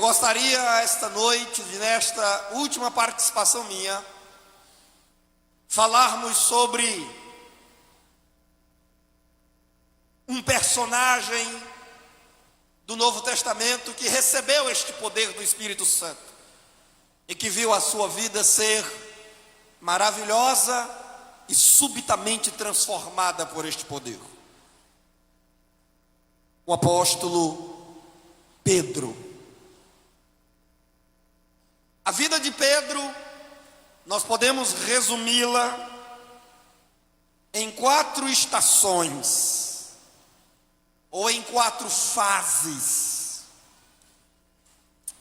gostaria esta noite, nesta última participação minha, falarmos sobre um personagem do Novo Testamento que recebeu este poder do Espírito Santo e que viu a sua vida ser maravilhosa e subitamente transformada por este poder. O apóstolo Pedro. A vida de Pedro, nós podemos resumi-la em 4 estações, ou em 4 fases.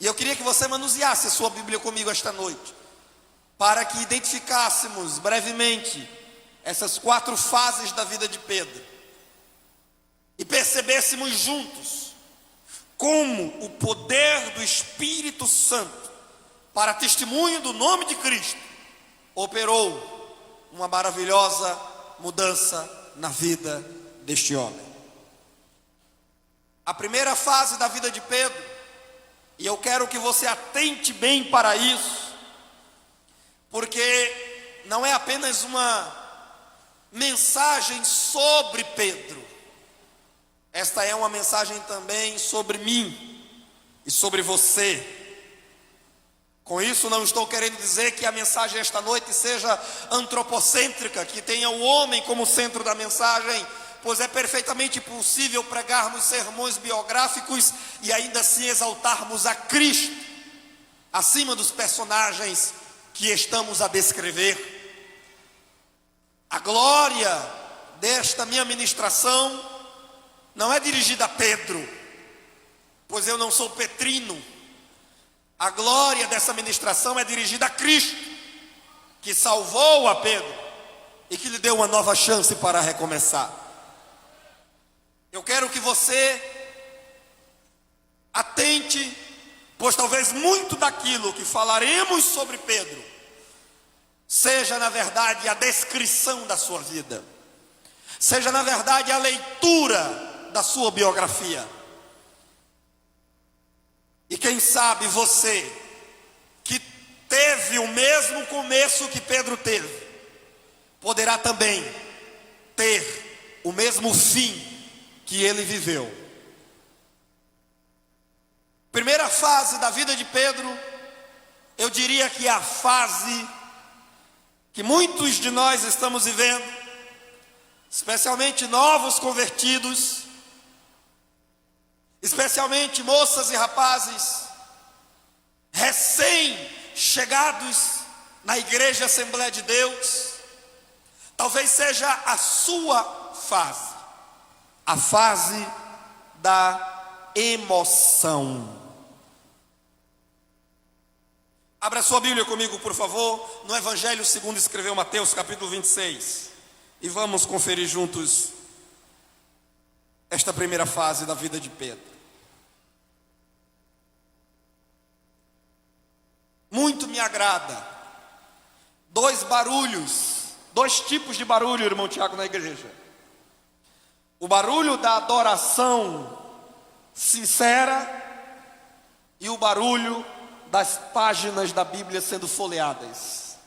E eu queria que você manuseasse a sua Bíblia comigo esta noite, para que identificássemos brevemente essas 4 fases da vida de Pedro, e percebêssemos juntos como o poder do Espírito Santo, para testemunho do nome de Cristo, operou uma maravilhosa mudança na vida deste homem. A primeira fase da vida de Pedro, e eu quero que você atente bem para isso, porque não é apenas uma mensagem sobre Pedro, esta é uma mensagem também sobre mim e sobre você. Com isso não estou querendo dizer que a mensagem esta noite seja antropocêntrica, que tenha o homem como centro da mensagem, pois é perfeitamente possível pregarmos sermões biográficos e ainda assim exaltarmos a Cristo acima dos personagens que estamos a descrever. A glória desta minha ministração não é dirigida a Pedro, pois eu não sou petrino. A glória dessa ministração é dirigida a Cristo, que salvou a Pedro e que lhe deu uma nova chance para recomeçar. Eu quero que você atente, pois talvez muito daquilo que falaremos sobre Pedro seja na verdade a descrição da sua vida, seja na verdade a leitura da sua biografia. E quem sabe você, que teve o mesmo começo que Pedro teve, poderá também ter o mesmo fim que ele viveu. Primeira fase da vida de Pedro, eu diria que é a fase que muitos de nós estamos vivendo, especialmente novos convertidos, especialmente moças e rapazes recém-chegados na Igreja Assembleia de Deus. Talvez seja a sua fase, a fase da emoção. Abra sua Bíblia comigo, por favor, no Evangelho segundo escreveu Mateus, capítulo 26, e vamos conferir juntos esta primeira fase da vida de Pedro. Muito me agrada 2 barulhos, 2 tipos de barulho, irmão Tiago, na igreja. O barulho da adoração sincera e o barulho das páginas da Bíblia sendo folheadas.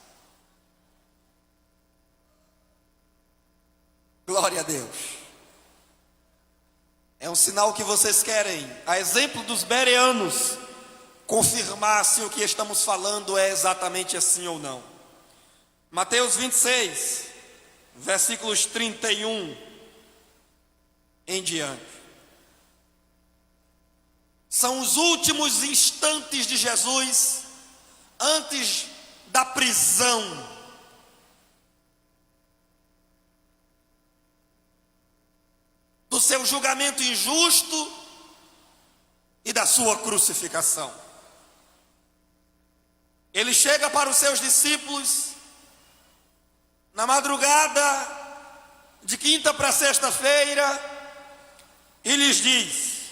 Glória a Deus. É um sinal que vocês querem, a exemplo dos bereanos, confirmar se o que estamos falando é exatamente assim ou não. Mateus 26, versículos 31 em diante. São os últimos instantes de Jesus antes da prisão. Do seu julgamento injusto e da sua crucificação. Ele chega para os seus discípulos na madrugada de quinta para sexta-feira e lhes diz: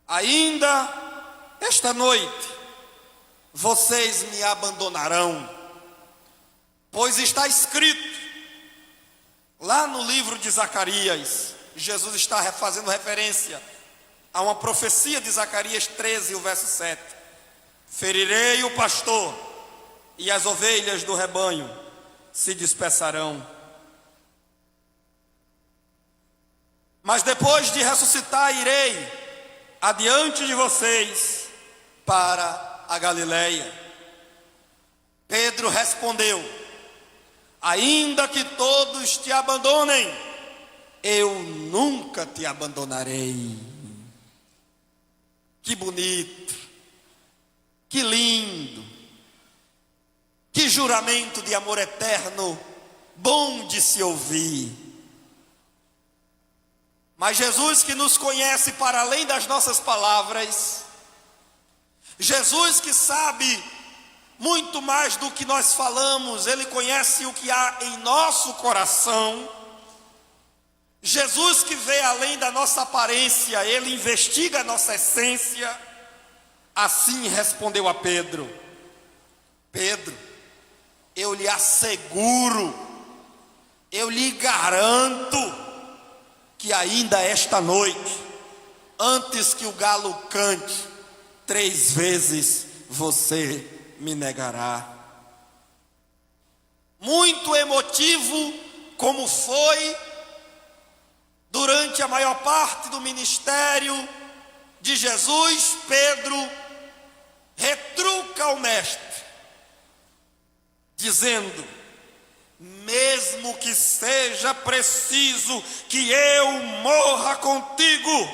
ainda esta noite vocês me abandonarão, pois está escrito lá no livro de Zacarias. Jesus está fazendo referência Há uma profecia de Zacarias 13, o verso 7. Ferirei o pastor, e as ovelhas do rebanho se dispersarão. Mas depois de ressuscitar, irei adiante de vocês para a Galileia. Pedro respondeu: ainda que todos te abandonem, eu nunca te abandonarei. Que bonito, que lindo, que juramento de amor eterno, bom de se ouvir. Mas Jesus, que nos conhece para além das nossas palavras, Jesus que sabe muito mais do que nós falamos, Ele conhece o que há em nosso coração. Jesus que vê além da nossa aparência, Ele investiga a nossa essência. Assim respondeu a Pedro: Pedro, eu lhe asseguro, eu lhe garanto, que ainda esta noite, antes que o galo cante, 3 vezes você me negará. Muito emotivo, como foi durante a maior parte do ministério de Jesus, Pedro retruca o mestre, dizendo: mesmo que seja preciso que eu morra contigo,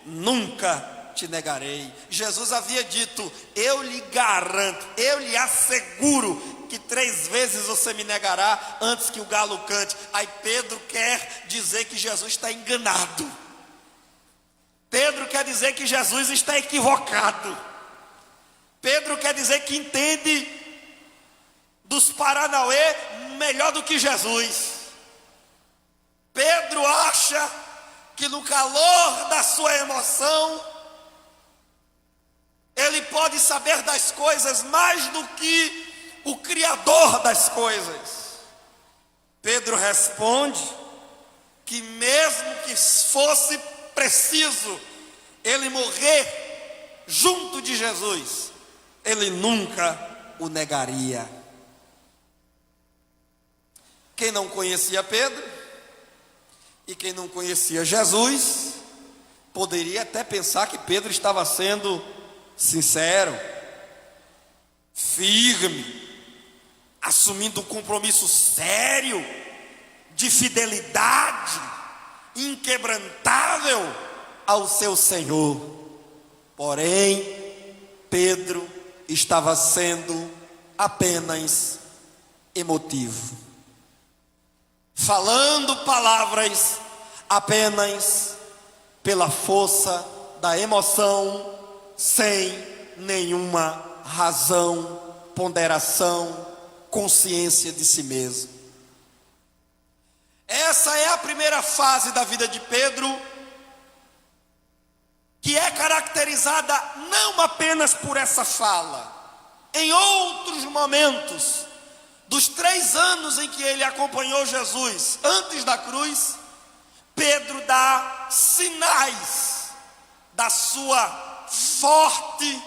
nunca te negarei. Jesus havia dito: eu lhe garanto, eu lhe asseguro que 3 vezes você me negará antes que o galo cante. Aí Pedro quer dizer que Jesus está enganado. Pedro quer dizer que Jesus está equivocado. Pedro quer dizer que entende dos Paranauê melhor do que Jesus. Pedro acha que no calor da sua emoção ele pode saber das coisas mais do que o Criador das coisas. Pedro responde que mesmo que fosse preciso ele morrer junto de Jesus, ele nunca o negaria. Quem não conhecia Pedro e quem não conhecia Jesus poderia até pensar que Pedro estava sendo sincero, firme, assumindo um compromisso sério, de fidelidade, inquebrantável ao seu Senhor. Porém, Pedro estava sendo apenas emotivo, falando palavras apenas pela força da emoção, sem nenhuma razão, ponderação, consciência de si mesmo. Essa é a primeira fase da vida de Pedro, que é caracterizada não apenas por essa fala. Em outros momentos, dos 3 anos em que ele acompanhou Jesus antes da cruz, Pedro dá sinais da sua forte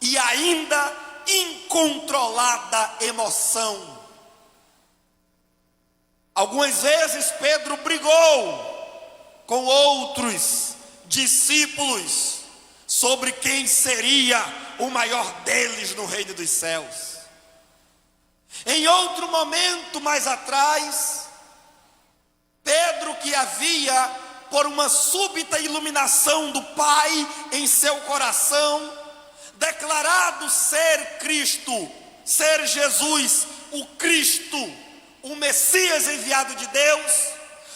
e ainda incontrolada emoção. Algumas vezes Pedro brigou com outros discípulos sobre quem seria o maior deles no reino dos céus. Em outro momento mais atrás, Pedro, que havia, por uma súbita iluminação do Pai em seu coração, declarado ser Cristo, ser Jesus, o Cristo, o Messias enviado de Deus,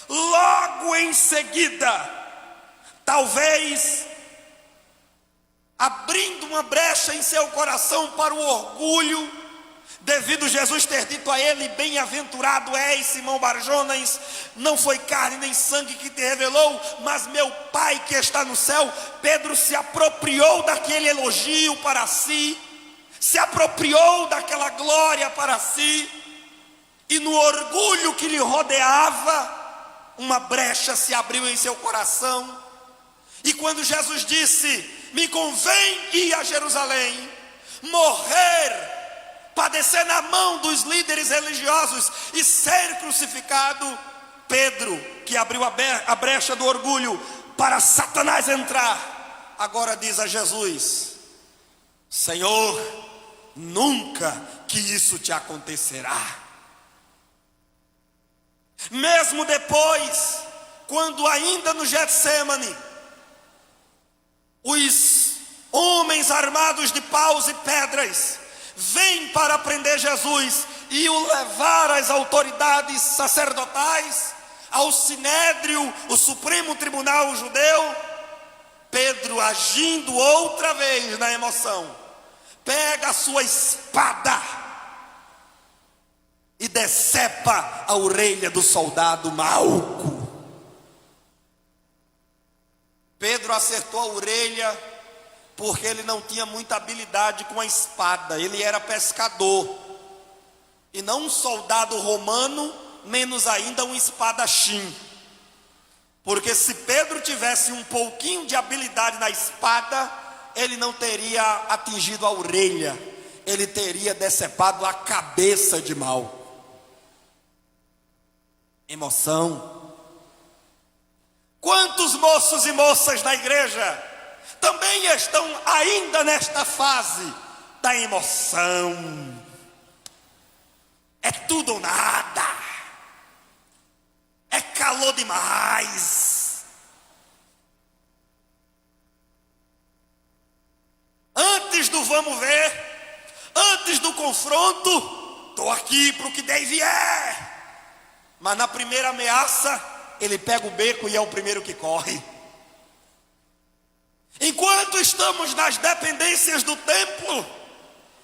logo em seguida, talvez abrindo uma brecha em seu coração para o orgulho, devido Jesus ter dito a ele: bem-aventurado és, Simão Barjonas, não foi carne nem sangue que te revelou, mas meu Pai que está no céu. Pedro se apropriou daquele elogio para si, se apropriou daquela glória para si, e no orgulho que lhe rodeava, uma brecha se abriu em seu coração, E quando Jesus disse: me convém ir a Jerusalém, morrer, padecer na mão dos líderes religiosos e ser crucificado, Pedro, que abriu a brecha do orgulho para Satanás entrar, agora diz a Jesus: Senhor, nunca que isso te acontecerá. Mesmo depois, quando ainda no Getsêmani, os homens armados de paus e pedras vêm para prender Jesus e o levar às autoridades sacerdotais, ao Sinédrio, o Supremo Tribunal Judeu, Pedro, agindo outra vez na emoção, pega a sua espada e decepa a orelha do soldado Malco. Pedro acertou a orelha porque ele não tinha muita habilidade com a espada, ele era pescador, e não um soldado romano, menos ainda um espadachim. Porque se Pedro tivesse um pouquinho de habilidade na espada, ele não teria atingido a orelha, ele teria decepado a cabeça de Malco. Emoção. Quantos moços e moças da igreja também estão ainda nesta fase da emoção? É tudo ou nada, é calor demais. Antes do vamos ver, antes do confronto, estou aqui para o que der e vier. Mas na primeira ameaça, ele pega o beco e é o primeiro que corre. Enquanto estamos nas dependências do templo,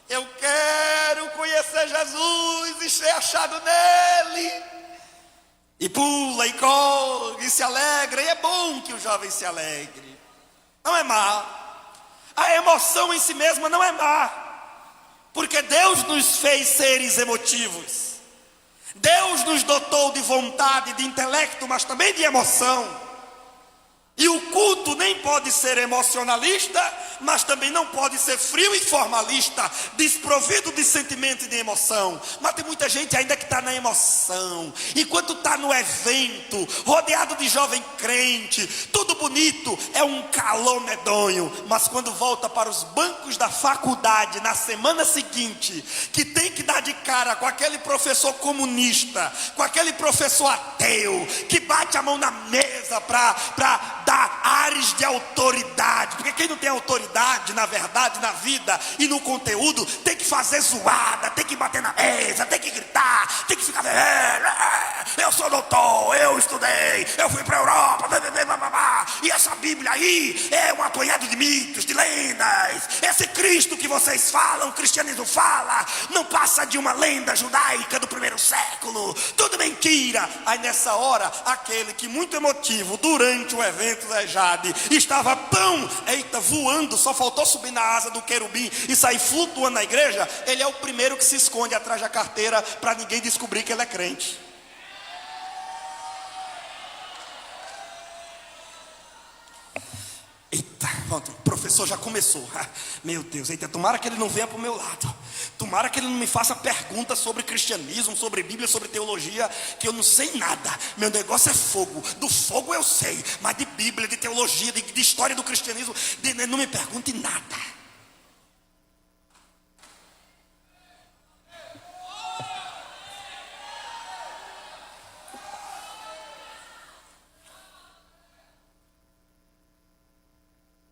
eu quero conhecer Jesus e ser achado nele. E pula e corre e se alegra. E é bom que o jovem se alegre. Não é má. A emoção em si mesma não é má, porque Deus nos fez seres emotivos. Deus nos dotou de vontade, de intelecto, mas também de emoção. E o culto nem pode ser emocionalista, mas também não pode ser frio e formalista, desprovido de sentimento e de emoção. Mas tem muita gente ainda que está na emoção, enquanto está no evento, rodeado de jovem crente, tudo bonito, é um calor medonho. Mas quando volta para os bancos da faculdade, na semana seguinte, que tem que dar de cara com aquele professor comunista, com aquele professor ateu, que bate a mão na mesa para dar ares de autoridade, porque quem não tem autoridade na verdade, na vida e no conteúdo, tem que fazer zoada, tem que bater na mesa, tem que gritar, tem que ficar eu sou doutor, eu estudei, eu fui para a Europa, e essa Bíblia aí é um apanhado de mitos, de lendas. Esse Cristo que vocês falam, o cristianismo fala, não passa de uma lenda judaica do primeiro século, tudo mentira. Aí nessa hora, aquele que muito emotivo durante o evento da Jade estava tão, voando, só faltou subir na asa do querubim e sair flutuando na igreja, ele é o primeiro que se esconde atrás da carteira para ninguém descobrir que ele é crente. Eita, o professor já começou. Meu Deus, eita, tomara que ele não venha para o meu lado. Tomara que ele não me faça perguntas sobre cristianismo, sobre Bíblia, sobre teologia, que eu não sei nada. Meu negócio é fogo. Do fogo eu sei, mas de Bíblia, de teologia, de história do cristianismo, não me pergunte nada.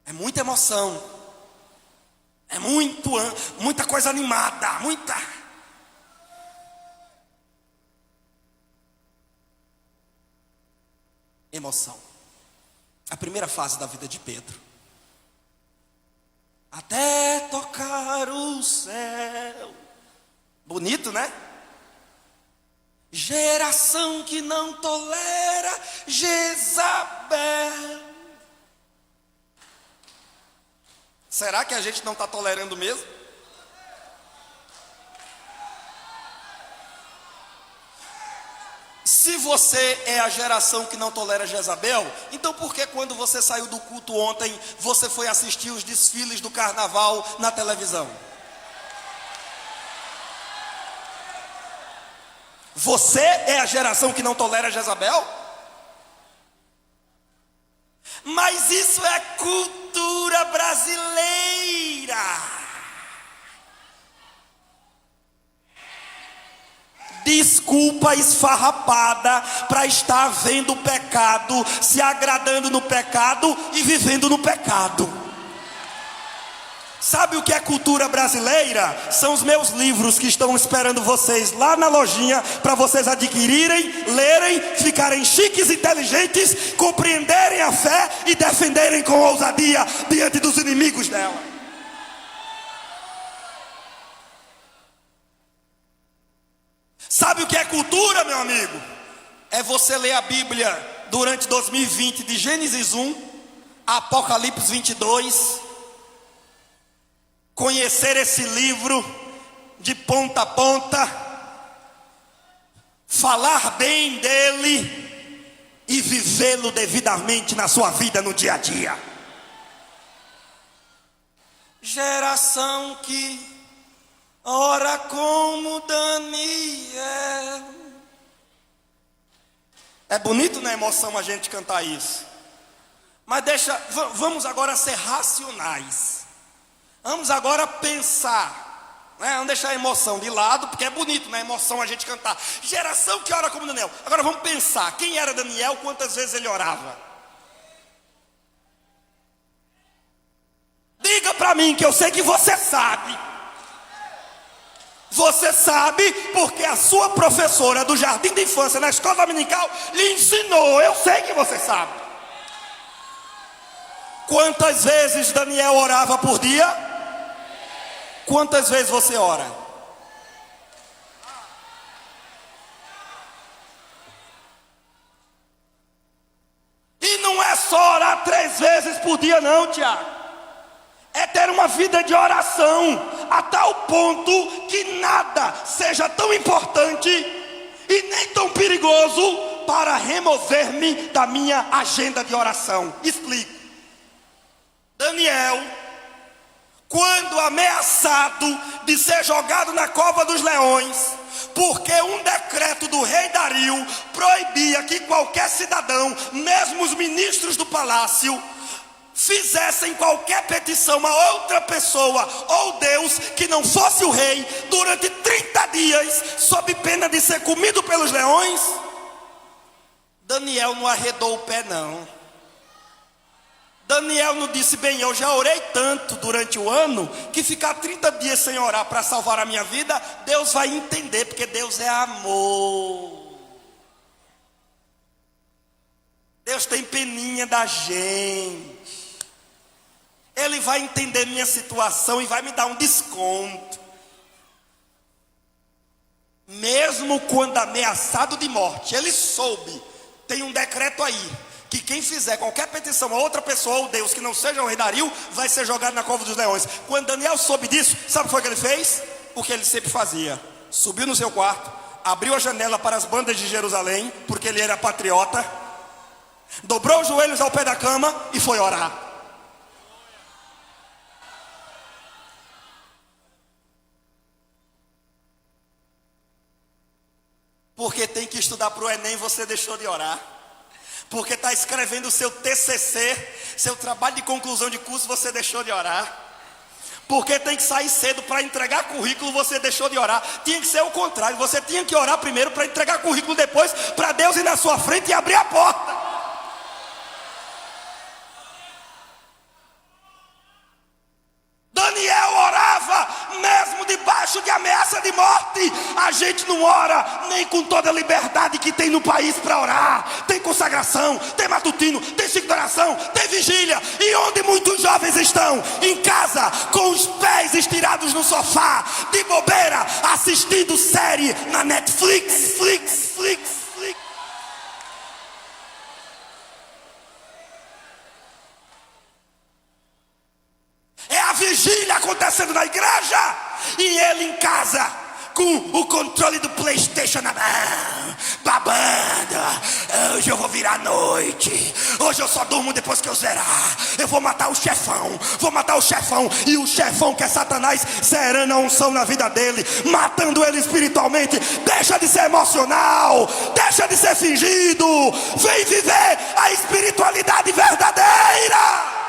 É muita emoção, é muita coisa animada, muita. Emoção. A primeira fase da vida de Pedro. Até tocar o céu. Bonito, né? Geração que não tolera Jezabel. Será que a gente não está tolerando mesmo? Se você é a geração que não tolera Jezabel, então por que quando você saiu do culto ontem, você foi assistir os desfiles do carnaval na televisão? Você é a geração que não tolera Jezabel? Mas isso é cultura brasileira. Desculpa esfarrapada para estar vendo o pecado, se agradando no pecado e vivendo no pecado. Sabe o que é cultura brasileira? São os meus livros que estão esperando vocês lá na lojinha para vocês adquirirem, lerem, ficarem chiques, inteligentes, compreenderem a fé e defenderem com ousadia diante dos inimigos dela. Sabe o que é cultura, meu amigo? É você ler a Bíblia durante 2020, de Gênesis 1 a Apocalipse 22, conhecer esse livro de ponta a ponta, falar bem dele e vivê-lo devidamente na sua vida no dia a dia. Geração que ora como Daniel. É bonito na emoção a gente cantar isso. Mas vamos agora ser racionais. Vamos agora pensar, né? Vamos deixar a emoção de lado, porque é bonito na emoção a gente cantar. Geração que ora como Daniel. Agora vamos pensar, quem era Daniel, quantas vezes ele orava? Diga para mim, que eu sei que você sabe. Você sabe porque a sua professora do jardim de infância na escola dominical lhe ensinou. Eu sei que você sabe. Quantas vezes Daniel orava por dia? Quantas vezes você ora? E não é só orar 3 vezes por dia não, Tiago. É ter uma vida de oração a tal ponto que nada seja tão importante e nem tão perigoso para remover-me da minha agenda de oração. Explico. Daniel, quando ameaçado de ser jogado na cova dos leões, porque um decreto do rei Dario proibia que qualquer cidadão, mesmo os ministros do palácio, fizessem qualquer petição a outra pessoa ou Deus que não fosse o rei durante 30 dias, sob pena de ser comido pelos leões, Daniel não arredou o pé não. Daniel não disse, bem, eu já orei tanto durante o ano, que ficar 30 dias sem orar para salvar a minha vida, Deus vai entender, porque Deus é amor. Deus tem peninha da gente. Ele vai entender minha situação e vai me dar um desconto. Mesmo quando ameaçado de morte, ele soube, tem um decreto aí, que quem fizer qualquer petição a outra pessoa ou Deus que não seja o rei Dario, vai ser jogado na cova dos leões. Quando Daniel soube disso, sabe o que foi que ele fez? O que ele sempre fazia. Subiu no seu quarto, abriu a janela para as bandas de Jerusalém, porque ele era patriota, dobrou os joelhos ao pé da cama e foi orar. Porque tem que estudar para o Enem, você deixou de orar. Porque está escrevendo o seu TCC, seu trabalho de conclusão de curso, você deixou de orar. Porque tem que sair cedo para entregar currículo, você deixou de orar. Tinha que ser o contrário, você tinha que orar primeiro para entregar currículo depois, para Deus ir na sua frente e abrir a porta. Daniel orava, mesmo debaixo de ameaça de morte. A gente não ora nem com toda a liberdade que tem no país para orar. Tem consagração, tem matutino, tem ciclo de oração, tem vigília. E onde muitos jovens estão? Em casa, com os pés estirados no sofá, de bobeira, assistindo série na Netflix. É a vigília acontecendo na igreja e ele em casa, com o controle do PlayStation na mão, babando. Hoje eu vou virar a noite. Hoje eu só durmo depois que eu zerar. Eu vou matar o chefão. E o chefão, que é Satanás, zerando a unção na vida dele, matando ele espiritualmente. Deixa de ser emocional, deixa de ser fingido. Vem viver a espiritualidade verdadeira.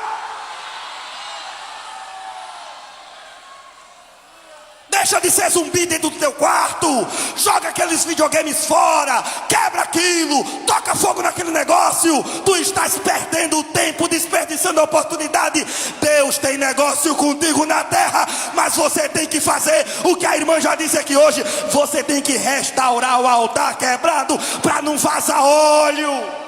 Deixa de ser zumbi dentro do teu quarto. Joga aqueles videogames fora. Quebra aquilo. Toca fogo naquele negócio. Tu estás perdendo o tempo, desperdiçando a oportunidade. Deus tem negócio contigo na terra, mas você tem que fazer o que a irmã já disse aqui hoje. Você tem que restaurar o altar quebrado para não vazar óleo.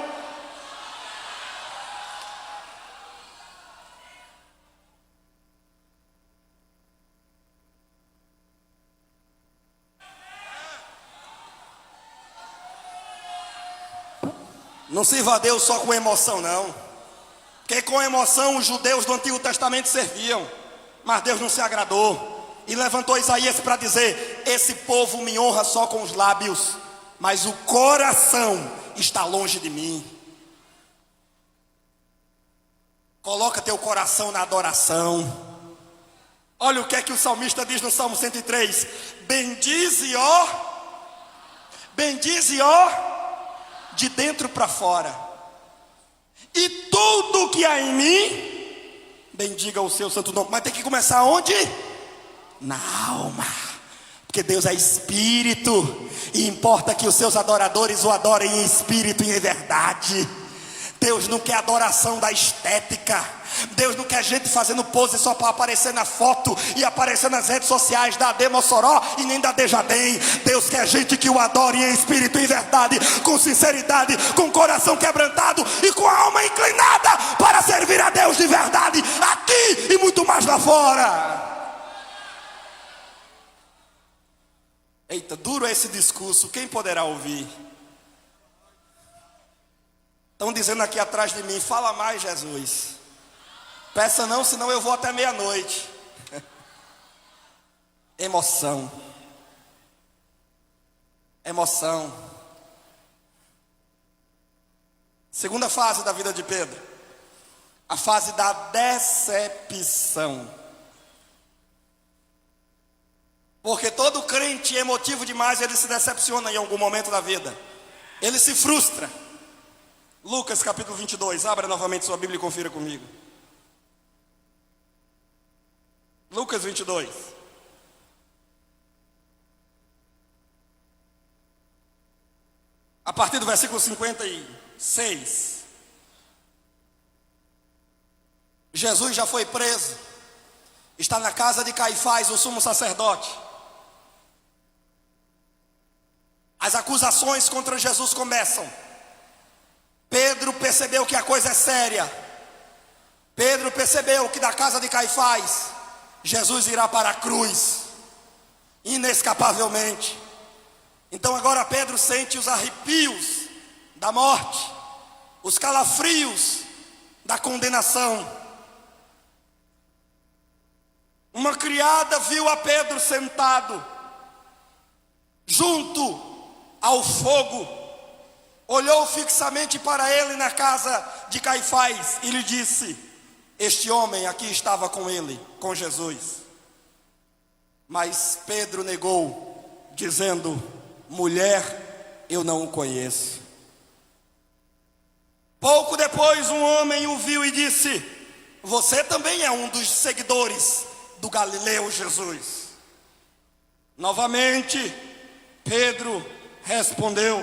Não sirva a Deus só com emoção, não. Porque com emoção os judeus do Antigo Testamento serviam, mas Deus não se agradou. E levantou Isaías para dizer: esse povo me honra só com os lábios, mas o coração está longe de mim. Coloca teu coração na adoração. Olha o que o salmista diz no Salmo 103: bendize, ó, de dentro para fora, e tudo que há em mim, bendiga o seu santo nome. Mas tem que começar onde? Na alma. Porque Deus é espírito, e importa que os seus adoradores o adorem em espírito e em verdade. Deus não quer adoração da estética. Deus não quer gente fazendo pose só para aparecer na foto e aparecer nas redes sociais da AD Mossoró e nem da Desjardins. Deus quer gente que o adore em espírito e em verdade, com sinceridade, com coração quebrantado e com a alma inclinada para servir a Deus de verdade, aqui e muito mais lá fora. Eita, duro é esse discurso, quem poderá ouvir? Estão dizendo aqui atrás de mim: fala mais, Jesus. Peça não, senão eu vou até meia-noite. Emoção. Segunda fase da vida de Pedro, a fase da decepção. Porque todo crente emotivo demais, ele se decepciona em algum momento da vida. Ele se frustra. Lucas capítulo 22, abra novamente sua Bíblia e confira comigo. Lucas 22. A partir do versículo 56. Jesus já foi preso. Está na casa de Caifás, o sumo sacerdote. As acusações contra Jesus começam. Pedro percebeu que a coisa é séria. Pedro percebeu que da casa de Caifás Jesus irá para a cruz, inescapavelmente. Então agora Pedro sente os arrepios da morte, os calafrios da condenação. Uma criada viu a Pedro sentado junto ao fogo, olhou fixamente para ele na casa de Caifás e lhe disse: este homem aqui estava com ele, com Jesus. Mas Pedro negou, dizendo: mulher, eu não o conheço. Pouco depois um homem o viu e disse: você também é um dos seguidores do Galileu Jesus. Novamente Pedro respondeu: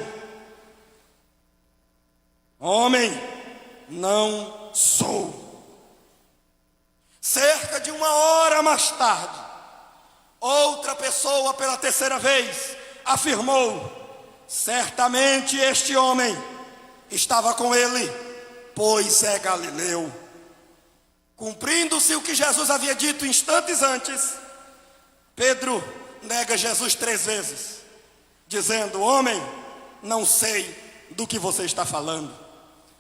homem, não sou. Cerca de 1 hora mais tarde, outra pessoa pela terceira vez afirmou: certamente este homem estava com ele, pois é Galileu. Cumprindo-se o que Jesus havia dito instantes antes, Pedro nega Jesus 3 vezes, dizendo: homem, não sei do que você está falando.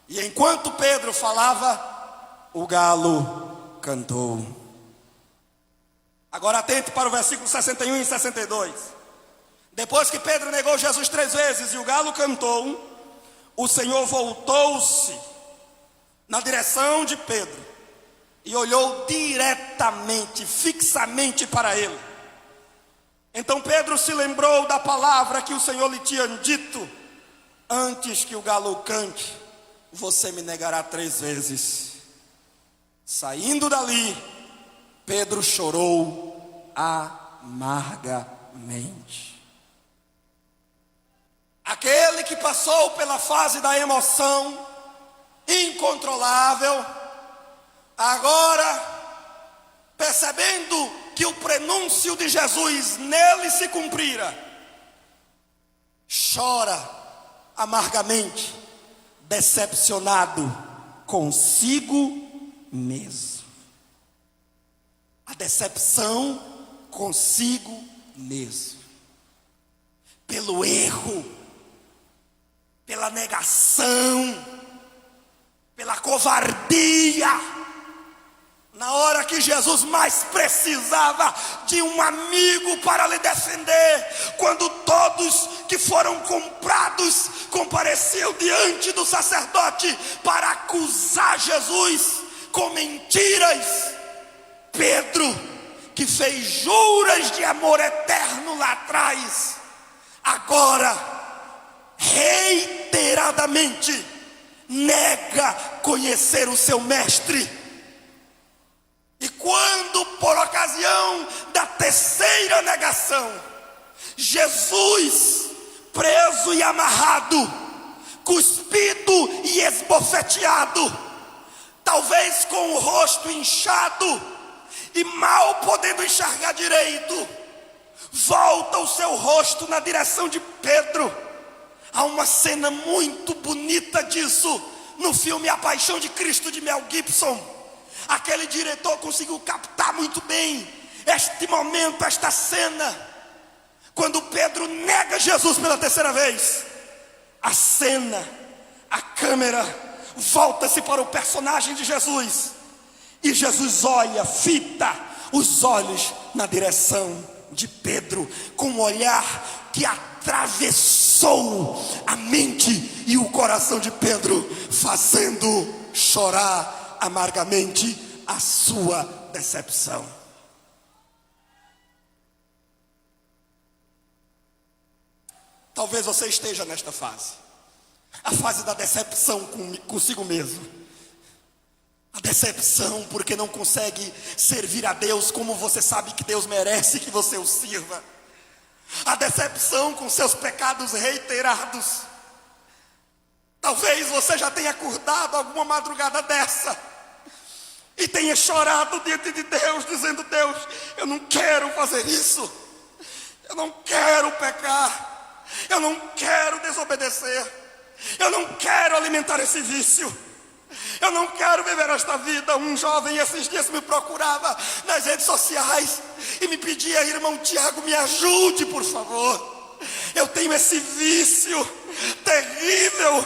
E enquanto Pedro falava, o galo cantou. Agora atente para o versículo 61 e 62. Depois que Pedro negou Jesus 3 vezes e o galo cantou, o Senhor voltou-se na direção de Pedro e olhou diretamente, fixamente para ele. Então Pedro se lembrou da palavra que o Senhor lhe tinha dito: antes que o galo cante, você me negará 3 vezes. Saindo dali, Pedro chorou amargamente. Aquele que passou pela fase da emoção incontrolável, agora, percebendo que o prenúncio de Jesus nele se cumprira, chora amargamente, decepcionado consigo mesmo. A decepção consigo mesmo, pelo erro, pela negação, pela covardia, na hora que Jesus mais precisava de um amigo para lhe defender, quando todos que foram comprados compareciam diante do sacerdote para acusar Jesus com mentiras, Pedro, que fez juras de amor eterno lá atrás, agora reiteradamente nega conhecer o seu mestre. E quando, por ocasião da terceira negação, Jesus, preso e amarrado, cuspido e esbofeteado, talvez com o rosto inchado e mal podendo enxergar direito, volta o seu rosto na direção de Pedro. Há uma cena muito bonita disso no filme A Paixão de Cristo, de Mel Gibson. Aquele diretor conseguiu captar muito bem este momento, esta cena, quando Pedro nega Jesus pela terceira vez. A cena, a câmera volta-se para o personagem de Jesus, e Jesus olha, fita os olhos na direção de Pedro, com um olhar que atravessou a mente e o coração de Pedro, fazendo chorar amargamente a sua decepção. Talvez você esteja nesta fase, a fase da decepção consigo mesmo. A decepção porque não consegue servir a Deus como você sabe que Deus merece que você o sirva. A decepção com seus pecados reiterados. Talvez você já tenha acordado alguma madrugada dessa e tenha chorado diante de Deus, dizendo: Deus, eu não quero fazer isso, eu não quero pecar, eu não quero desobedecer, eu não quero alimentar esse vício, eu não quero viver esta vida. Um jovem esses dias me procurava nas redes sociais e me pedia: irmão Tiago, me ajude por favor, eu tenho esse vício terrível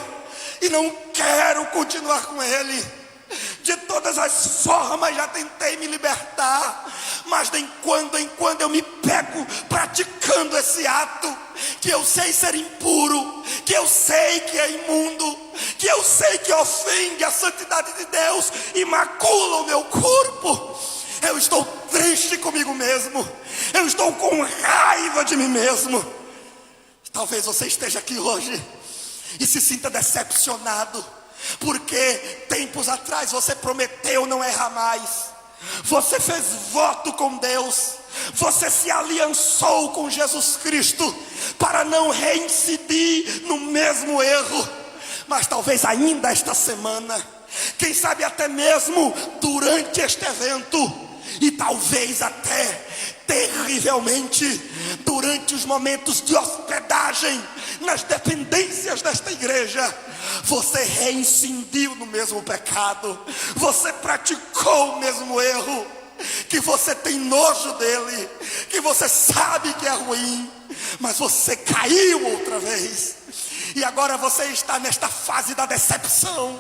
e não quero continuar com ele. De todas as formas já tentei me libertar, mas de quando em quando eu me pego praticando esse ato, que eu sei ser impuro, que eu sei que é imundo, que eu sei que ofende a santidade de Deus e macula o meu corpo. Eu estou triste comigo mesmo, eu estou com raiva de mim mesmo. Talvez você esteja aqui hoje e se sinta decepcionado, porque tempos atrás você prometeu não errar mais, você fez voto com Deus, você se aliançou com Jesus Cristo para não reincidir no mesmo erro. Mas talvez ainda esta semana, quem sabe até mesmo durante este evento, e talvez até terrivelmente durante os momentos de hospedagem nas dependências desta igreja, você reincidiu no mesmo pecado, você praticou o mesmo erro, que você tem nojo dele, que você sabe que é ruim, mas você caiu outra vez, e agora você está nesta fase da decepção,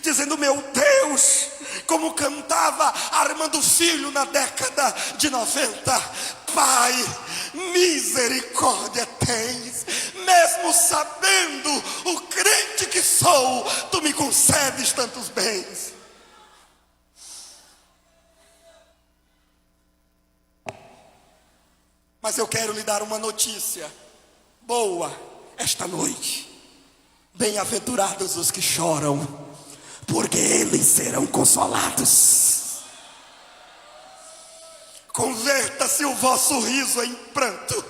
dizendo: meu Deus, como cantava Armando Filho na década de 90, Pai, misericórdia tens, mesmo sabendo o crente que sou, tu me concedes tantos bens. Mas eu quero lhe dar uma notícia boa esta noite. Bem-aventurados os que choram, porque eles serão consolados. Converta-se o vosso riso em pranto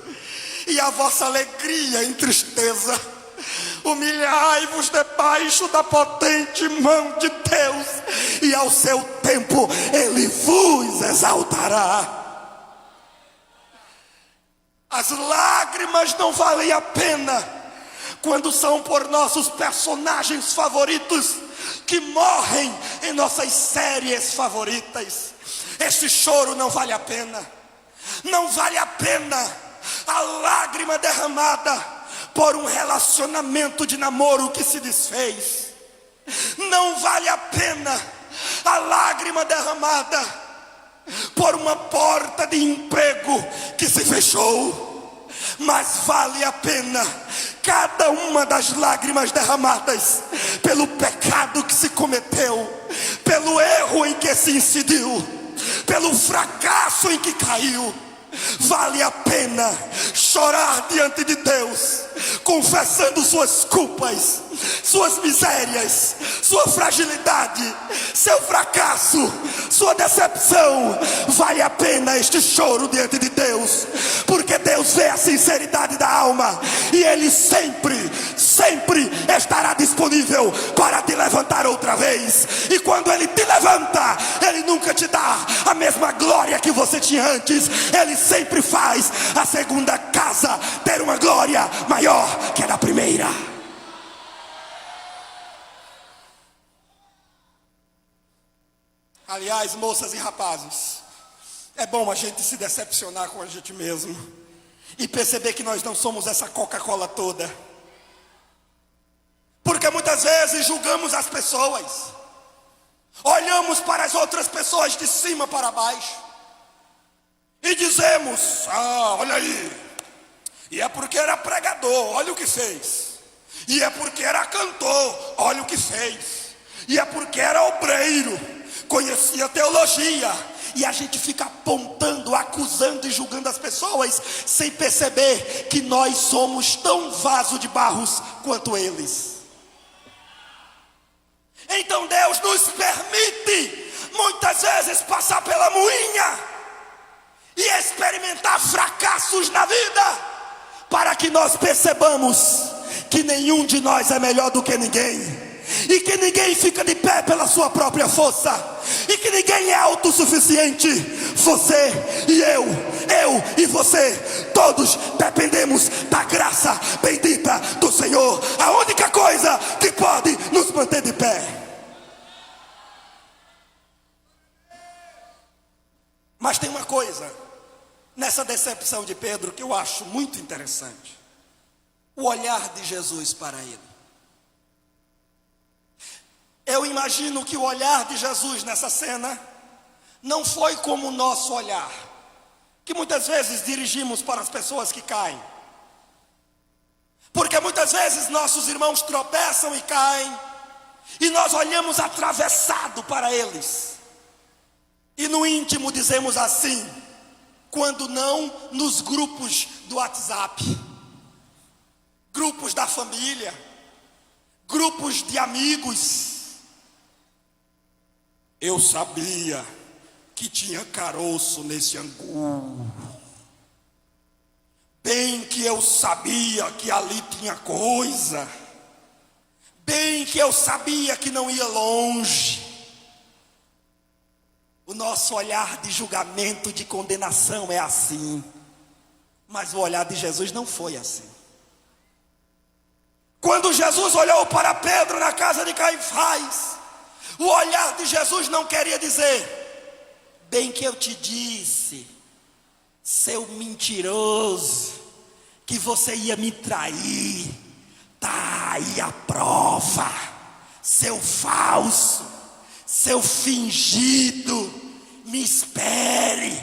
e a vossa alegria em tristeza. Humilhai-vos debaixo da potente mão de Deus, e ao seu tempo Ele vos exaltará. As lágrimas não valem a pena quando são por nossos personagens favoritos que morrem em nossas séries favoritas. Esse choro não vale a pena. Não vale a pena a lágrima derramada por um relacionamento de namoro que se desfez. Não vale a pena a lágrima derramada por uma porta de emprego que se fechou. Mas vale a pena cada uma das lágrimas derramadas pelo pecado que se cometeu, pelo erro em que se incidiu, pelo fracasso em que caiu. Vale a pena chorar diante de Deus, confessando suas culpas, suas misérias, sua fragilidade, seu fracasso, sua decepção. Vale a pena este choro diante de Deus, porque Deus vê a sinceridade da alma, e Ele sempre estará disponível para te levantar outra vez. E quando Ele te levanta, Ele nunca te dá a mesma glória que você tinha antes. Ele sempre faz a segunda casa ter uma glória maior que a da primeira. Aliás, moças e rapazes, é bom a gente se decepcionar com a gente mesmo e perceber que nós não somos essa Coca-Cola toda. Porque muitas vezes julgamos as pessoas, olhamos para as outras pessoas de cima para baixo e dizemos: olha aí, e é porque era pregador, olha o que fez. E é porque era cantor, olha o que fez. E é porque era obreiro, conhecia teologia. E a gente fica apontando, acusando e julgando as pessoas, sem perceber que nós somos tão vaso de barros quanto eles. Então Deus nos permite muitas vezes passar pela moinha e experimentar fracassos na vida, para que nós percebamos que nenhum de nós é melhor do que ninguém, e que ninguém fica de pé pela sua própria força, e que ninguém é autossuficiente. Você e eu e você, todos dependemos da graça bendita do Senhor, a única coisa que pode nos manter de pé. Mas tem uma coisa nessa decepção de Pedro que eu acho muito interessante: o olhar de Jesus para ele. Eu imagino que o olhar de Jesus nessa cena não foi como o nosso olhar, que muitas vezes dirigimos para as pessoas que caem. Porque muitas vezes nossos irmãos tropeçam e caem, e nós olhamos atravessado para eles. E no íntimo dizemos assim, quando não nos grupos do WhatsApp, grupos da família, grupos de amigos: eu sabia que tinha caroço nesse angu. Bem que eu sabia que ali tinha coisa. Bem que eu sabia que não ia longe. O nosso olhar de julgamento, de condenação é assim. Mas o olhar de Jesus não foi assim. Quando Jesus olhou para Pedro na casa de Caifás, o olhar de Jesus não queria dizer: bem que eu te disse, seu mentiroso, que você ia me trair. Tá aí a prova, seu falso, seu fingido, me espere.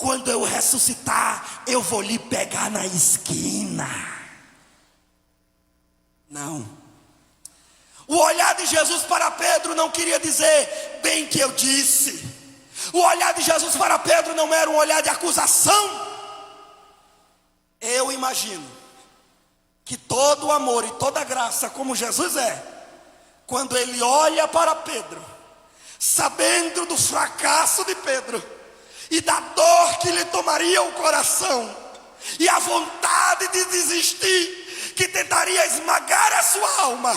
quando eu ressuscitar, eu vou lhe pegar na esquina. Não. O olhar de Jesus para Pedro não queria dizer, bem que eu disse. O olhar de Jesus para Pedro não era um olhar de acusação. Eu imagino que todo o amor e toda a graça, como Jesus é, quando ele olha para Pedro, sabendo do fracasso de Pedro, e da dor que lhe tomaria o coração, e a vontade de desistir, que tentaria esmagar a sua alma,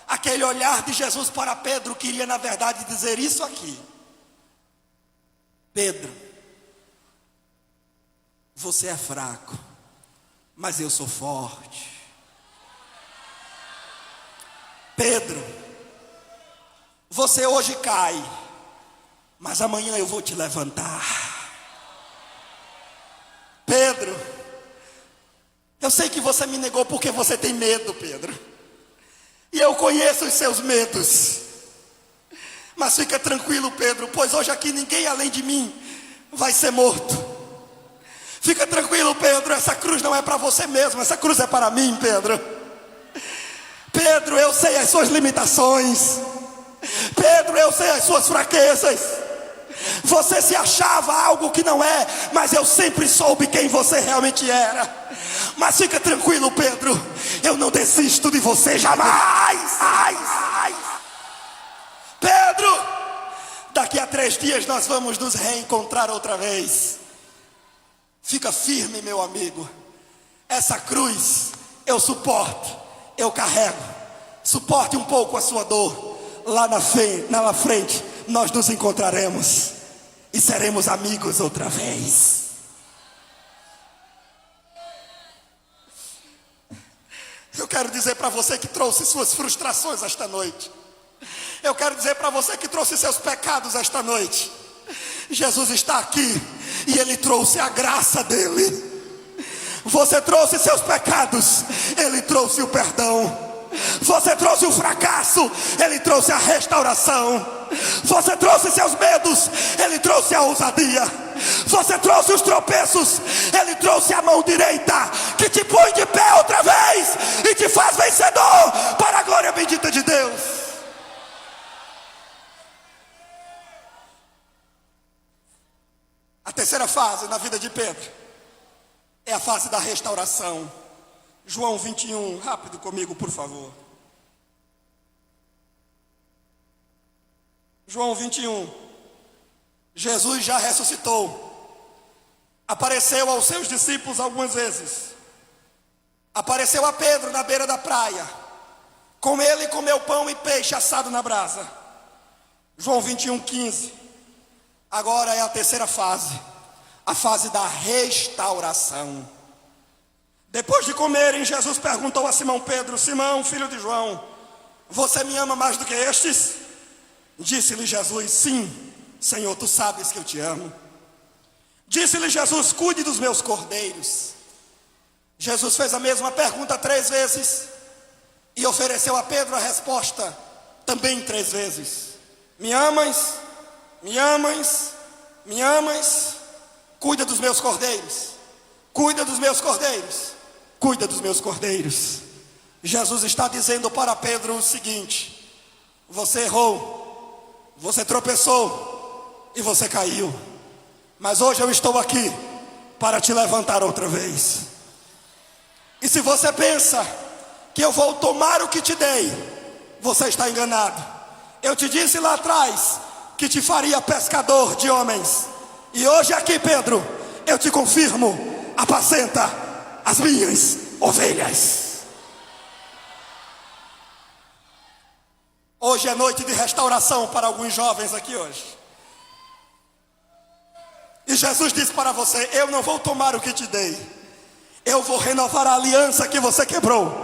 aquele olhar de Jesus para Pedro queria na verdade dizer isso aqui: Pedro, você é fraco, mas eu sou forte. Pedro, você hoje cai, mas amanhã eu vou te levantar. Pedro, eu sei que você me negou porque você tem medo, Pedro, e eu conheço os seus medos. Mas fica tranquilo, Pedro, pois hoje aqui ninguém além de mim vai ser morto. Fica tranquilo, Pedro, essa cruz não é para você mesmo, essa cruz é para mim, Pedro. Pedro, eu sei as suas limitações. Pedro, eu sei as suas fraquezas. Você se achava algo que não é, mas eu sempre soube quem você realmente era. Mas fica tranquilo, Pedro, eu não desisto de você jamais. Pedro, daqui a 3 dias nós vamos nos reencontrar outra vez. Fica firme, meu amigo. Essa cruz eu suporto, eu carrego. Suporte um pouco a sua dor. Lá na frente nós nos encontraremos e seremos amigos outra vez. Eu quero dizer para você que trouxe suas frustrações esta noite. Eu quero dizer para você que trouxe seus pecados esta noite. Jesus está aqui e Ele trouxe a graça dEle. Você trouxe seus pecados, Ele trouxe o perdão. Você trouxe o fracasso, Ele trouxe a restauração. Você trouxe seus medos, Ele trouxe a ousadia. Você trouxe os tropeços, Ele trouxe a mão direita, que te põe de pé outra vez e te faz vencedor para a glória bendita de Deus. A terceira fase na vida de Pedro é a fase da restauração. João 21, rápido comigo, por favor. João 21. Jesus já ressuscitou. Apareceu aos seus discípulos algumas vezes. Apareceu a Pedro na beira da praia. Com ele comeu pão e peixe assado na brasa. João 21, 15. Agora é a terceira fase. A fase da restauração. Depois de comerem, Jesus perguntou a Simão Pedro: Simão, filho de João, você me ama mais do que estes? Disse-lhe Jesus: sim, Senhor, tu sabes que eu te amo. Disse-lhe Jesus: cuide dos meus cordeiros. Jesus fez a mesma pergunta 3 vezes e ofereceu a Pedro a resposta também 3 vezes: me amas? Me amas? Me amas? Cuida dos meus cordeiros. Cuida dos meus cordeiros. Cuida dos meus cordeiros. Jesus está dizendo para Pedro o seguinte: você errou, você tropeçou e você caiu, mas hoje eu estou aqui para te levantar outra vez. E se você pensa que eu vou tomar o que te dei, você está enganado. Eu te disse lá atrás que te faria pescador de homens, e hoje aqui, Pedro, eu te confirmo: apacenta as minhas ovelhas. Hoje é noite de restauração para alguns jovens aqui hoje. E Jesus disse para você: eu não vou tomar o que te dei, eu vou renovar a aliança que você quebrou.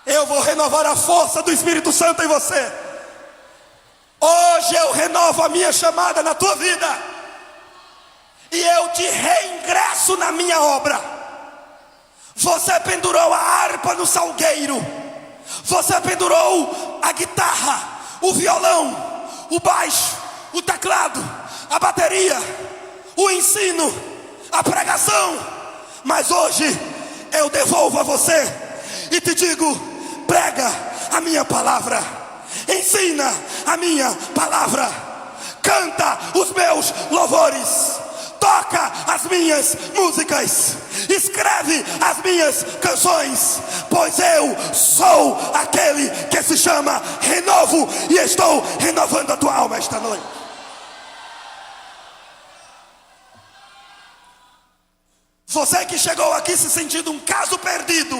Eu vou renovar a força do Espírito Santo em você. Hoje eu renovo a minha chamada na tua vida. E eu te reingresso na minha obra. Você pendurou a harpa no salgueiro. Você pendurou a guitarra, o violão, o baixo, o teclado, a bateria, o ensino, a pregação, mas hoje eu devolvo a você e te digo: prega a minha palavra, ensina a minha palavra, canta os meus louvores, toca as minhas músicas, escreve as minhas canções, pois eu sou aquele que se chama renovo e estou renovando a tua alma esta noite. Você que chegou aqui se sentindo um caso perdido,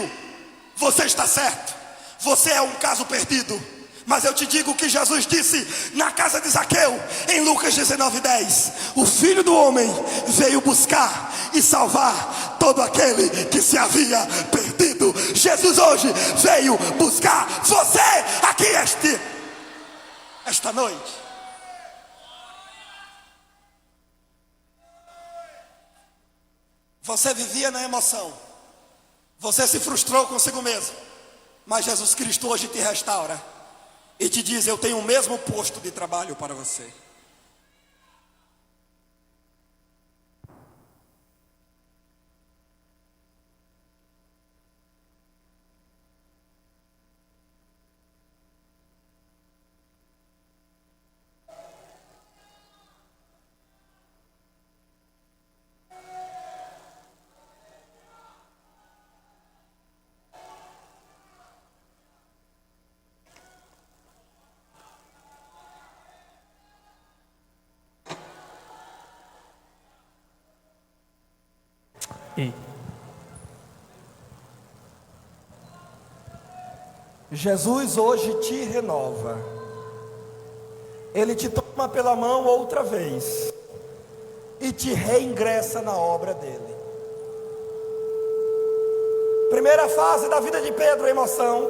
você está certo, você é um caso perdido. Mas eu te digo o que Jesus disse na casa de Zaqueu, em Lucas 19:10: o Filho do Homem veio buscar e salvar todo aquele que se havia perdido. Jesus hoje veio buscar você aqui esta noite. Você vivia na emoção, você se frustrou consigo mesmo, mas Jesus Cristo hoje te restaura e te diz: eu tenho o mesmo posto de trabalho para você. Jesus hoje te renova. Ele te toma pela mão outra vez e te reingressa na obra dele. Primeira fase da vida de Pedro, emoção.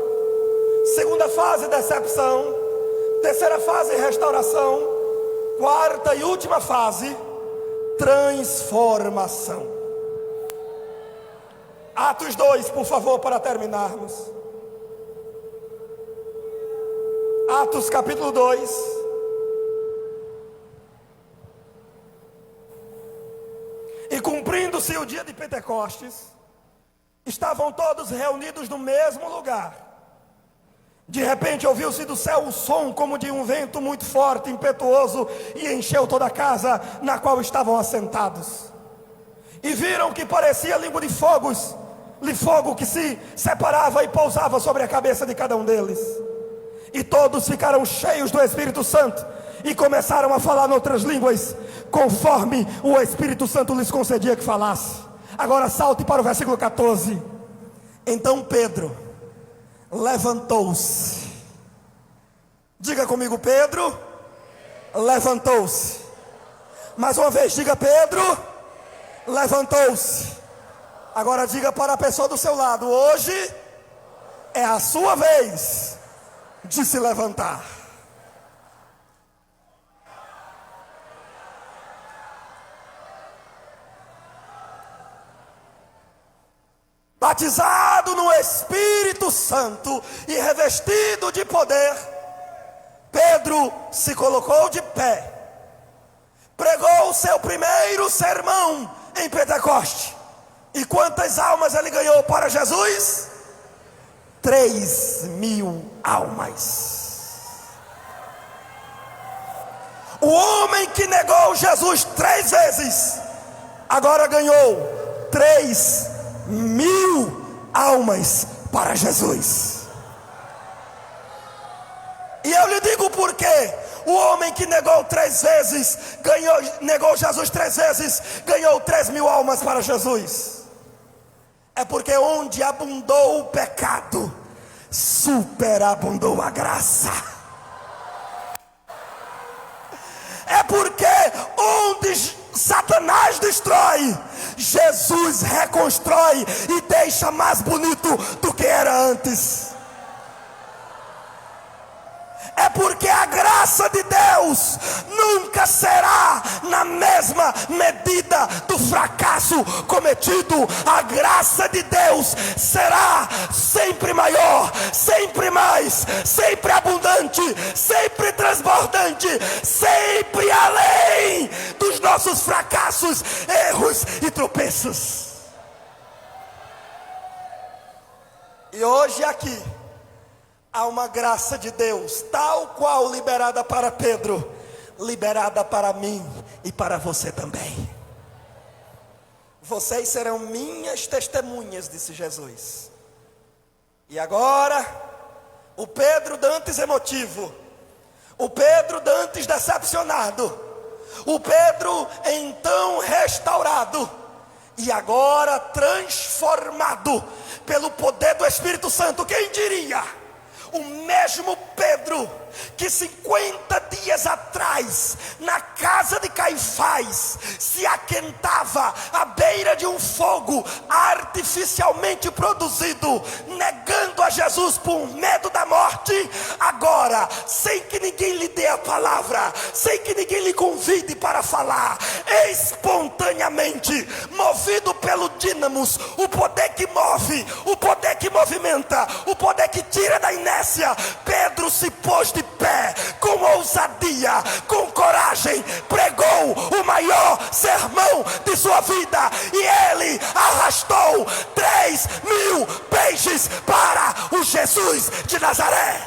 Segunda fase, decepção. Terceira fase, restauração. Quarta e última fase, transformação. Atos 2, por favor, para terminarmos. Atos capítulo 2. E cumprindo-se o dia de Pentecostes, estavam todos reunidos no mesmo lugar. De repente ouviu-se do céu um som como de um vento muito forte, impetuoso, e encheu toda a casa na qual estavam assentados. E viram que parecia língua de fogo que se separava e pousava sobre a cabeça de cada um deles. E todos ficaram cheios do Espírito Santo e começaram a falar noutras línguas, conforme o Espírito Santo lhes concedia que falasse. Agora salte para o versículo 14. Então Pedro levantou-se. Diga comigo: Pedro levantou-se. Mais uma vez, diga: Pedro levantou-se. Agora diga para a pessoa do seu lado: hoje é a sua vez de se levantar. Batizado no Espírito Santo e revestido de poder, Pedro se colocou de pé, pregou o seu primeiro sermão em Pentecoste. E quantas almas ele ganhou para Jesus? 3.000 almas. O homem que negou Jesus 3 vezes, agora ganhou 3.000 almas para Jesus. E eu lhe digo por quê. O homem que negou 3 vezes, negou Jesus 3 vezes, ganhou 3.000 almas para Jesus. É porque onde abundou o pecado, superabundou a graça. É porque onde Satanás destrói, Jesus reconstrói e deixa mais bonito do que era antes. É porque a graça de Deus nunca será na mesma medida do fracasso fracasso cometido, a graça de Deus será sempre maior, sempre mais, sempre abundante, sempre transbordante, sempre além dos nossos fracassos, erros e tropeços. E hoje aqui há uma graça de Deus, tal qual liberada para Pedro, liberada para mim e para você também. Vocês serão minhas testemunhas, disse Jesus. E agora, o Pedro dantes emotivo, o Pedro dantes decepcionado, o Pedro então restaurado, e agora transformado pelo poder do Espírito Santo. Quem diria? O mesmo Pedro que 50 dias atrás, na casa de Caifás, se aquentava à beira de um fogo artificialmente produzido, negando a Jesus por medo da morte, agora, sem que ninguém lhe dê a palavra, sem que ninguém lhe convide para falar, espontaneamente, movido pelo dínamos, o poder que move, o poder que movimenta, o poder que tira da inércia, Pedro se pôs de pé, com ousadia, com coragem, pregou o maior sermão de sua vida, e ele arrastou 3.000 peixes para o Jesus de Nazaré.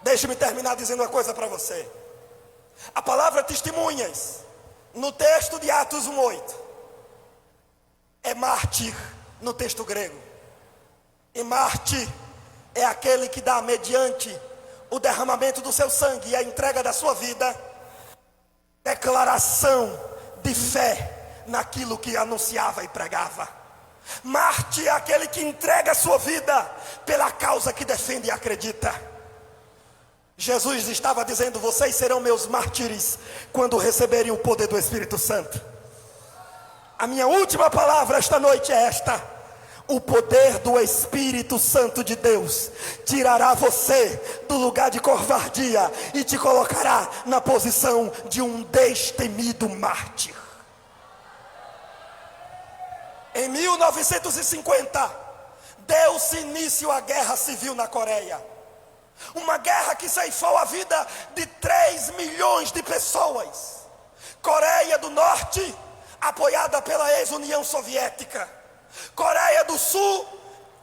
Deixe-me terminar dizendo uma coisa para você. A palavra testemunhas, no texto de Atos 1:8, é mártir no texto grego. E mártir é aquele que dá, mediante o derramamento do seu sangue e a entrega da sua vida, declaração de fé naquilo que anunciava e pregava. Mártir é aquele que entrega a sua vida pela causa que defende e acredita. Jesus estava dizendo: vocês serão meus mártires quando receberem o poder do Espírito Santo. A minha última palavra esta noite é esta: o poder do Espírito Santo de Deus tirará você do lugar de covardia e te colocará na posição de um destemido mártir. Em 1950, deu-se início à guerra civil na Coreia. Uma guerra que ceifou a vida de 3 milhões de pessoas. Coreia do Norte, apoiada pela ex-União Soviética. Coreia do Sul,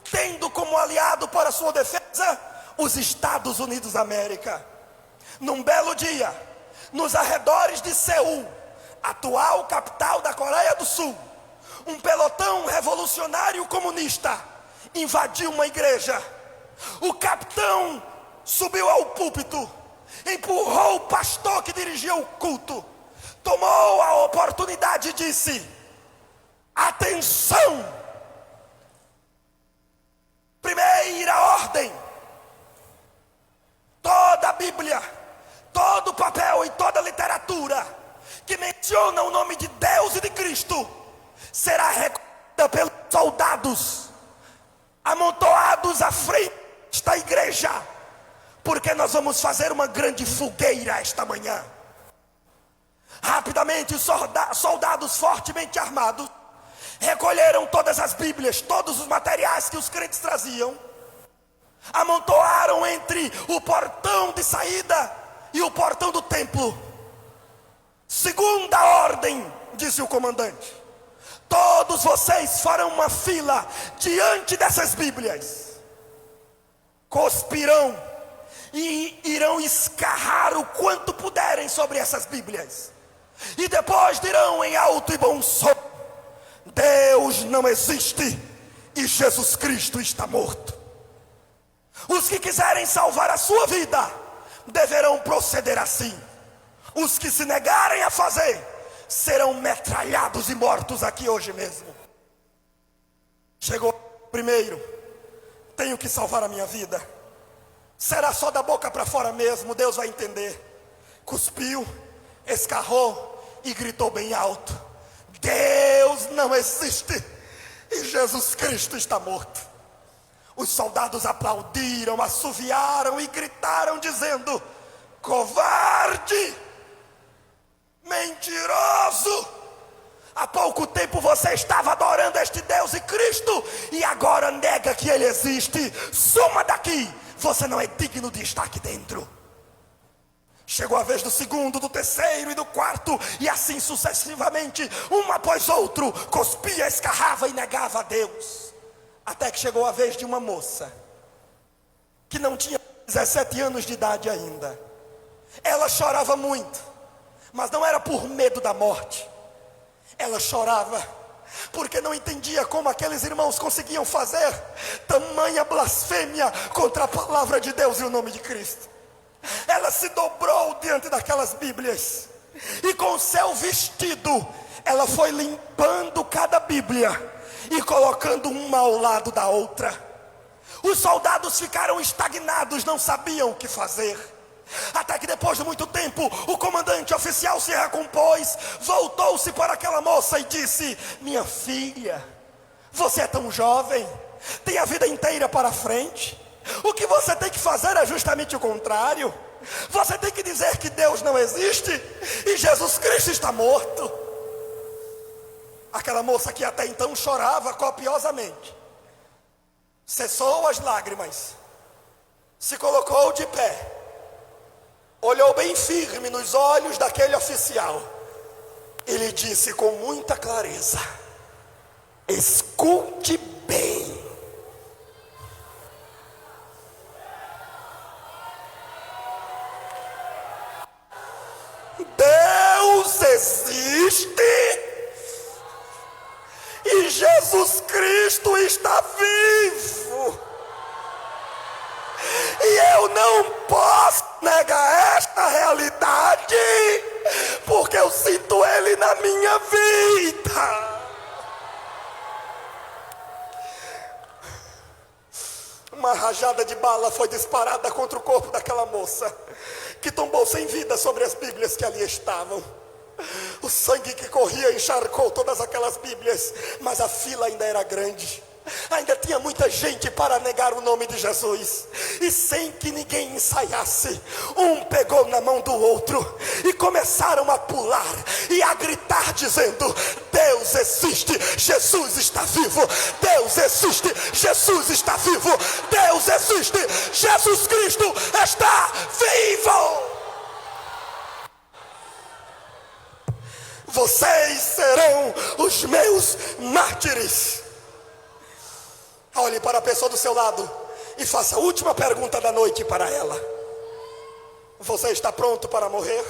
tendo como aliado para sua defesa os Estados Unidos da América. Num belo dia, nos arredores de Seul, atual capital da Coreia do Sul, um pelotão revolucionário comunista invadiu uma igreja. O capitão subiu ao púlpito, empurrou o pastor que dirigia o culto, tomou a oportunidade e disse: atenção, primeira ordem, toda a Bíblia, todo o papel e toda a literatura que menciona o nome de Deus e de Cristo será recolhida pelos soldados amontoados à frente desta igreja, porque nós vamos fazer uma grande fogueira esta manhã. Rapidamente os soldados fortemente armados recolheram todas as Bíblias, todos os materiais que os crentes traziam, amontoaram entre o portão de saída e o portão do templo. Segunda ordem, disse o comandante: todos vocês farão uma fila diante dessas Bíblias, cuspirão e irão escarrar o quanto puderem sobre essas Bíblias, e depois dirão em alto e bom som: Deus não existe e Jesus Cristo está morto. Os que quiserem salvar a sua vida deverão proceder assim. Os que se negarem a fazer serão metralhados e mortos aqui hoje mesmo. Chegou primeiro, tenho que salvar a minha vida. Será só da boca para fora mesmo, Deus vai entender. Cuspiu, escarrou e gritou bem alto: Deus não existe e Jesus Cristo está morto. Os soldados aplaudiram, assoviaram e gritaram dizendo: Covarde, mentiroso. Há pouco tempo você estava adorando este Deus e Cristo, e agora nega que Ele existe. Suma daqui, você não é digno de estar aqui dentro. Chegou a vez do segundo, do terceiro e do quarto, e assim sucessivamente, um após outro, cuspia, escarrava e negava a Deus. Até que chegou a vez de uma moça, que não tinha 17 anos de idade ainda. Ela chorava muito, mas não era por medo da morte. Ela chorava porque não entendia como aqueles irmãos conseguiam fazer tamanha blasfêmia contra a palavra de Deus e o nome de Cristo. Ela se dobrou diante daquelas Bíblias, e com o seu vestido ela foi limpando cada Bíblia e colocando uma ao lado da outra. Os soldados ficaram estagnados, não sabiam o que fazer. Até que depois de muito tempo, o comandante oficial se recompôs, voltou-se para aquela moça e disse: minha filha, você é tão jovem, tem a vida inteira para frente. O que você tem que fazer é justamente o contrário. Você tem que dizer que Deus não existe e Jesus Cristo está morto. Aquela moça que até então chorava copiosamente cessou as lágrimas, se colocou de pé, olhou bem firme nos olhos daquele oficial e lhe disse com muita clareza: escute bem. Deus existe e Jesus Cristo está vivo. E eu não posso negar esta realidade, porque eu sinto Ele na minha vida. Uma rajada de bala foi disparada contra o corpo daquela moça, que tombou sem vida sobre as Bíblias que ali estavam. O sangue que corria encharcou todas aquelas Bíblias, mas a fila ainda era grande. Ainda tinha muita gente para negar o nome de Jesus. E sem que ninguém ensaiasse, um pegou na mão do outro e começaram a pular e a gritar dizendo: Deus existe, Jesus está vivo. Deus existe, Jesus está vivo. Deus existe, Jesus Cristo está vivo. Vocês serão os meus mártires. Olhe para a pessoa do seu lado e faça a última pergunta da noite para ela: você está pronto para morrer?